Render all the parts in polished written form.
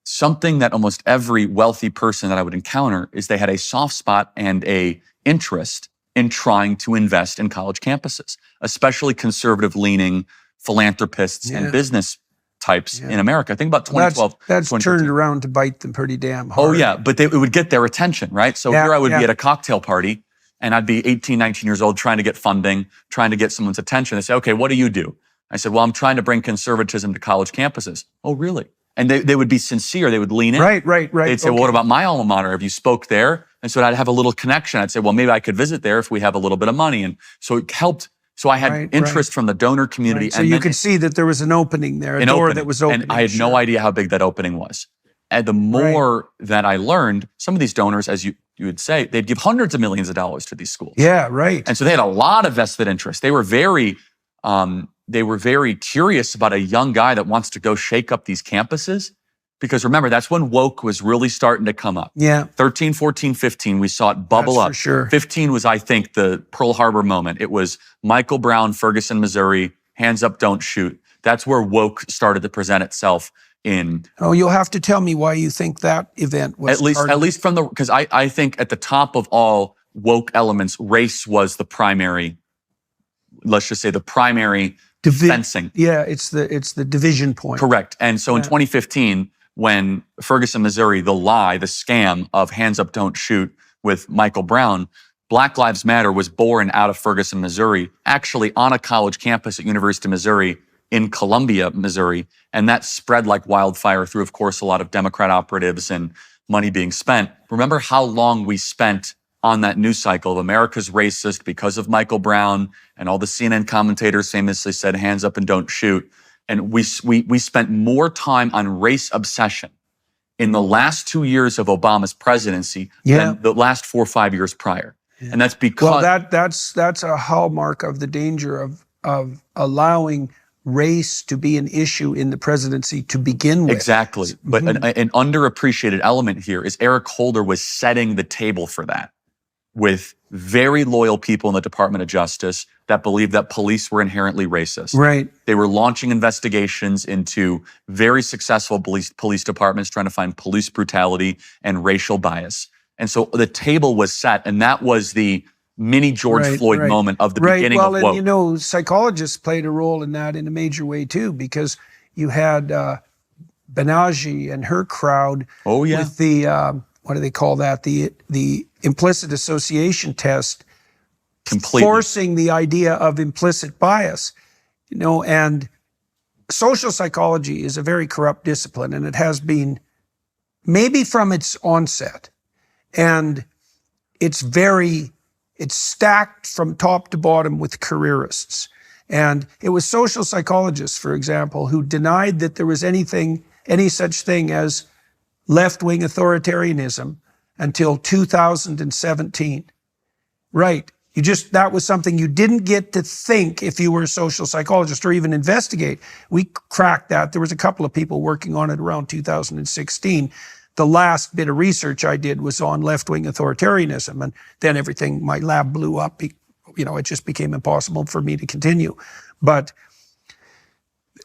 something that almost every wealthy person that I would encounter is they had a soft spot and a interest in trying to invest in college campuses, especially conservative-leaning philanthropists and business types in America. I think about 2012. That's turned around to bite them pretty damn hard. Oh yeah, but it would get their attention, right? So here I would be at a cocktail party and I'd be 18, 19 years old trying to get funding, trying to get someone's attention. They say, okay, what do you do? I said, well, I'm trying to bring conservatism to college campuses. Oh, really? And they would be sincere. They would lean in. Right. They'd say, well, what about my alma mater? Have you spoke there? And so I'd have a little connection. I'd say, well, maybe I could visit there if we have a little bit of money. And so it helped. So I had interest from the donor community. So you could see that there was an opening there, a door that was opening. And I had no idea how big that opening was. And the more that I learned, some of these donors, as you would say, they'd give hundreds of millions of dollars to these schools. Yeah, right. And so they had a lot of vested interest. They were very curious about a young guy that wants to go shake up these campuses. Because remember, that's when woke was really starting to come up. Yeah. 13, 14, 15, we saw it bubble up. For sure. 15 was, I think, the Pearl Harbor moment. It was Michael Brown, Ferguson, Missouri, hands up, don't shoot. That's where woke started to present itself in. Oh, you'll have to tell me why you think that event was at least from the, because I think at the top of all woke elements, race was the primary, let's just say the primary fencing. Yeah, it's the division point. Correct. And so in 2015, when Ferguson, Missouri, the lie, the scam of hands up, don't shoot with Michael Brown, Black Lives Matter was born out of Ferguson, Missouri, actually on a college campus at University of Missouri in Columbia, Missouri. And that spread like wildfire through, of course, a lot of Democrat operatives and money being spent. Remember how long we spent on that news cycle of America's racist because of Michael Brown, and all the CNN commentators famously said, hands up and don't shoot. And we spent more time on race obsession in the last 2 years of Obama's presidency than the last 4 or 5 years prior. And that's because— Well, that's a hallmark of the danger of allowing race to be an issue in the presidency to begin with. Exactly. But an underappreciated element here is Eric Holder was setting the table for that with very loyal people in the Department of Justice that believed that police were inherently racist. Right. They were launching investigations into very successful police departments trying to find police brutality and racial bias. And so the table was set, and that was the mini George Floyd moment of the beginning of woke. Well, and you know, psychologists played a role in that in a major way too, because you had Banaji and her crowd with the, what do they call that? The implicit association test, completely forcing the idea of implicit bias, you know, and social psychology is a very corrupt discipline, and it has been maybe from its onset. And it's stacked from top to bottom with careerists. And it was social psychologists, for example, who denied that there was any such thing as left-wing authoritarianism until 2017. Right. That was something you didn't get to think if you were a social psychologist or even investigate. We cracked that. There was a couple of people working on it around 2016. The last bit of research I did was on left-wing authoritarianism, and then my lab blew up. You know, it just became impossible for me to continue. But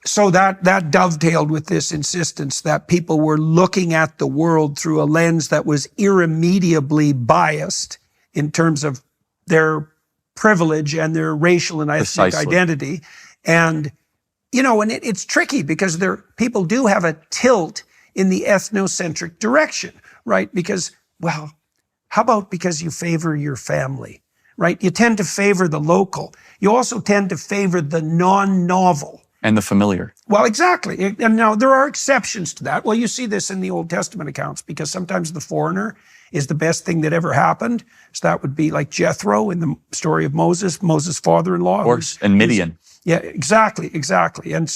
so that dovetailed with this insistence that people were looking at the world through a lens that was irremediably biased in terms of their privilege and their racial and ethnic identity. And, you know, and it's tricky because people do have a tilt in the ethnocentric direction, right? Because, well, how about because you favor your family, right? You tend to favor the local. You also tend to favor the non-novel. And the familiar. Well, exactly. And now there are exceptions to that. Well, you see this in the Old Testament accounts because sometimes the foreigner is the best thing that ever happened. So that would be like Jethro in the story of Moses' father-in-law. Of course, and Midian. Yeah, exactly. And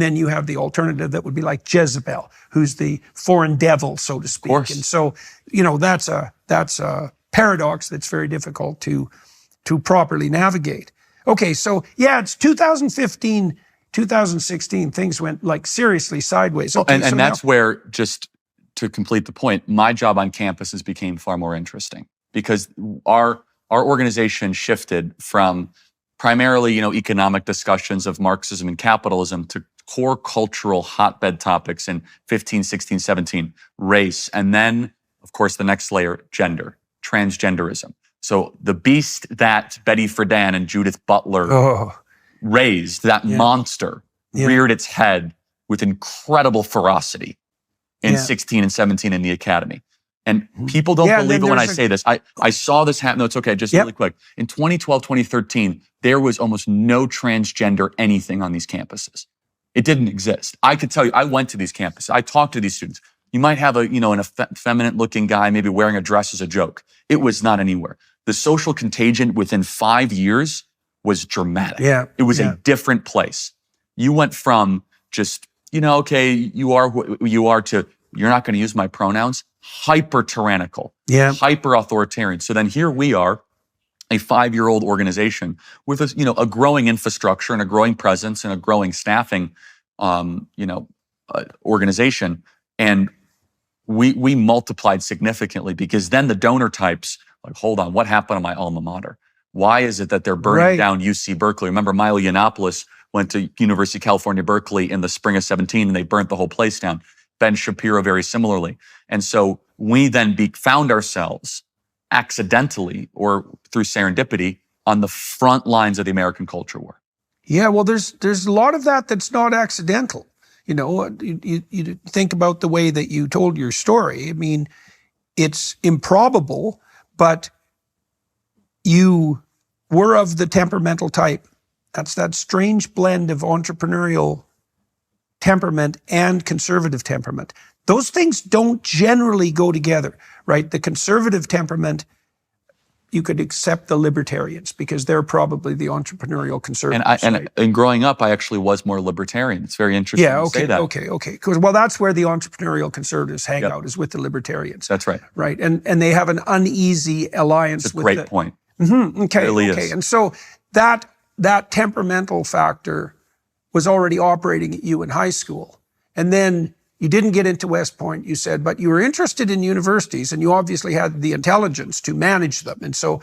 then you have the alternative that would be like Jezebel, who's the foreign devil, so to speak. Of course. And so, you know, that's a paradox that's very difficult to properly navigate. Okay, so yeah, it's 2015, 2016, things went like seriously sideways. Okay, and that's where, just to complete the point, my job on campuses became far more interesting because our organization shifted from primarily, you know, economic discussions of Marxism and capitalism to core cultural hotbed topics in 15, 16, 17, race, and then, of course, the next layer, gender, transgenderism. So the beast that Betty Friedan and Judith Butler raised, that monster, reared its head with incredible ferocity in 16 and 17 in the academy. And people don't believe it when I say this. I saw this happen. No, it's okay. Just really quick. In 2012, 2013, there was almost no transgender anything on these campuses. It didn't exist. I could tell you, I went to these campuses. I talked to these students. You might have an effeminate looking guy maybe wearing a dress as a joke. It was not anywhere. The social contagion within 5 years was dramatic. It was a different place. You went from just, okay, you are who you are, to you're not going to use my pronouns, hyper tyrannical, hyper authoritarian. So then here we are, a 5-year-old organization with a growing infrastructure and a growing presence and a growing staffing, organization. And we multiplied significantly, because then the donor types, like, hold on, what happened to my alma mater? Why is it that they're burning down UC Berkeley? Remember, Milo Yiannopoulos went to University of California, Berkeley in the spring of 17, and they burnt the whole place down. Ben Shapiro very similarly. And so we then found ourselves accidentally or through serendipity on the front lines of the American culture war. Yeah, well, there's a lot of that's not accidental. You think about the way that you told your story. I mean, it's improbable, but you were of the temperamental type. That's that strange blend of entrepreneurial temperament and conservative temperament. Those things don't generally go together, right? The conservative temperament, you could accept the libertarians because they're probably the entrepreneurial conservatives. And growing up, I actually was more libertarian. It's very interesting to say that. Okay. Because, well, that's where the entrepreneurial conservatives hang out, is with the libertarians. That's right. Right. And they have an uneasy alliance with great point. Okay. It really is. And so that temperamental factor was already operating at you in high school. And then you didn't get into West Point, you said, but you were interested in universities, and you obviously had the intelligence to manage them. And so,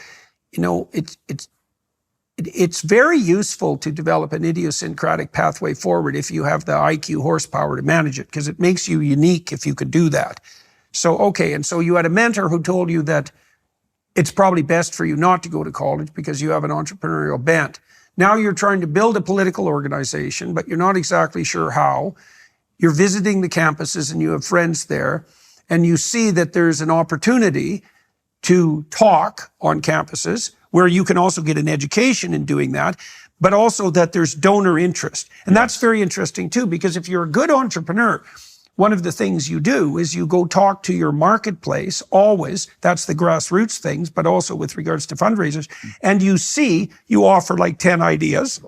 it's very useful to develop an idiosyncratic pathway forward if you have the IQ horsepower to manage it, because it makes you unique if you could do that. So, and so you had a mentor who told you that it's probably best for you not to go to college because you have an entrepreneurial bent. Now you're trying to build a political organization, but you're not exactly sure how. You're visiting the campuses and you have friends there, and you see that there's an opportunity to talk on campuses where you can also get an education in doing that, but also that there's donor interest. And that's very interesting too, because if you're a good entrepreneur, one of the things you do is you go talk to your marketplace always. That's the grassroots things, but also with regards to fundraisers. And you offer like 10 ideas,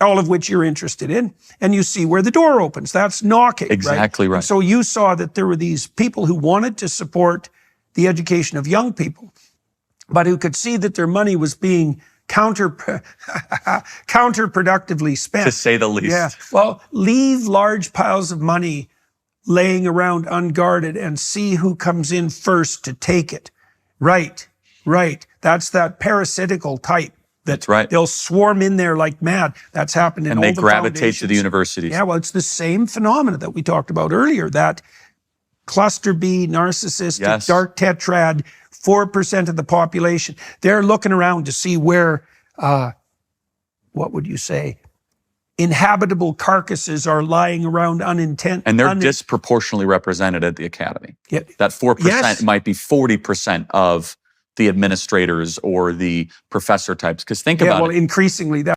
all of which you're interested in, and you see where the door opens. That's knocking. Exactly right. And so you saw that there were these people who wanted to support the education of young people, but who could see that their money was being counterproductively spent. To say the least. Yeah. Well, leave large piles of money laying around unguarded and see who comes in first to take it. Right. That's that parasitical type. That's right. They'll swarm in there like mad. That's happened in all the And they gravitate to the universities. Yeah, well, it's the same phenomena that we talked about earlier, that cluster B, narcissistic, dark tetrad, 4% of the population. They're looking around to see where, what would you say, inhabitable carcasses are lying around unintended. And they're disproportionately represented at the academy. Yeah. That 4% might be 40% of the administrators or the professor types. Because think about it. Increasingly that.